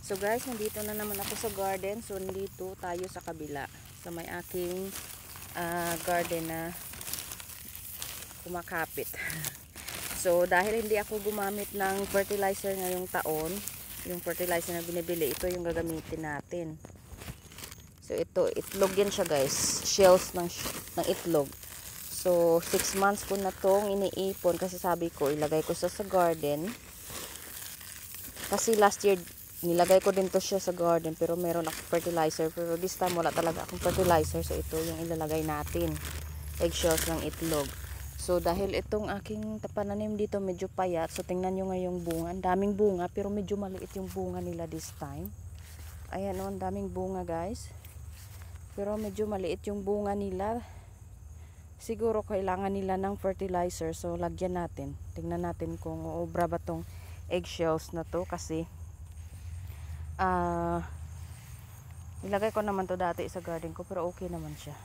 So guys, nandito na naman ako sa garden. So nandito tayo sa kabila. Sa may aking garden na kumakapit. So dahil hindi ako gumamit ng fertilizer ngayong taon, yung fertilizer na binibili, ito yung gagamitin natin. So ito, itlog yan siya guys. Shells ng itlog. So 6 months ko na tong iniipon kasi sabi ko ilagay ko sa garden. Kasi last year nilagay ko din to siya sa garden pero meron akong fertilizer, pero this time wala talaga akong fertilizer. So ito yung ilalagay natin, eggshells ng itlog. So dahil itong aking pananim dito medyo payat, so tingnan nyo ngayong bunga, ang daming bunga pero medyo maliit yung bunga nila this time. Ayan o, ang daming bunga guys, pero medyo maliit yung bunga nila. Siguro kailangan nila ng fertilizer, so lagyan natin. Tingnan natin kung uubra ba tong eggshells na to, kasi nilagay ko naman to dati sa garden ko pero okay naman siya.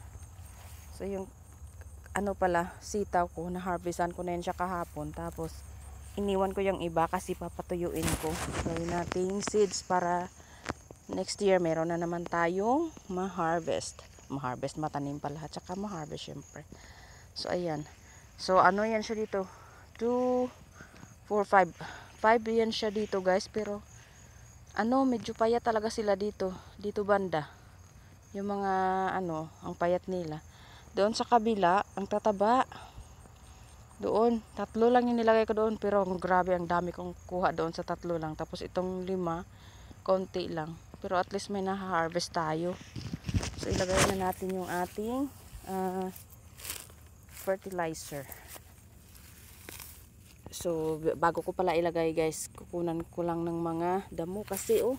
So yung ano pala, sitaw ko, na harvestan ko na yun siya kahapon, tapos iniwan ko yung iba kasi papatuyuin ko. Gawin nating seeds para next year meron na naman tayong ma-harvest, matanim pala, at saka ma-harvest syempre. So ayan, so ano yan siya dito, 2, 4, 5 yan siya dito guys, pero ano, medyo payat talaga sila dito banda, yung mga ano, ang payat nila. Doon sa kabila, ang tataba. Doon, 3 lang yung nilagay ko doon, pero grabe, ang dami kong kuha doon sa 3 lang. Tapos itong 5, konti lang. Pero at least may na-harvest tayo. So ilagay na natin yung ating fertilizer. So bago ko pala ilagay guys, kukunan ko lang ng mga damo kasi oh,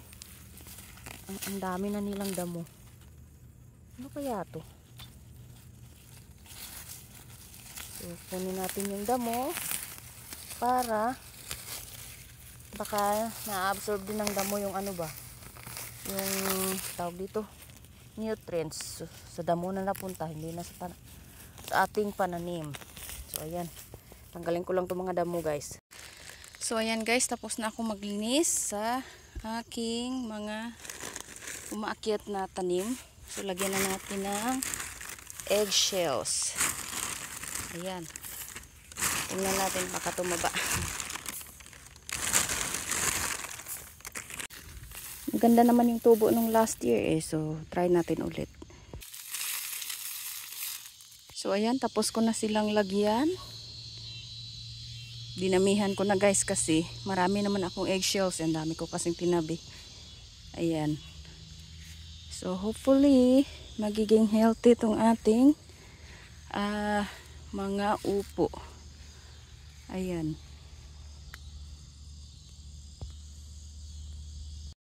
ang dami na nilang damo. Ano kaya to? So, kunin natin yung damo para baka na-absorb din ng damo yung ano ba, yung tawag dito, nutrients. So, sa damo na napunta, hindi na sa ating pananim. So ayan, tanggalin ko lang itong mga damo guys. So ayan guys, tapos na ako maglinis sa aking mga umaakyat na tanim. So lagyan na natin ng eggshells. Ayan. Tingnan natin baka tumaba. Maganda naman yung tubo nung last year eh. So try natin ulit. So ayan, tapos ko na silang lagyan. Dinamihan ko na guys kasi marami naman akong eggshells. Ang dami ko kasing tinabi. Ayan. So hopefully magiging healthy itong ating mga upo. Ayan.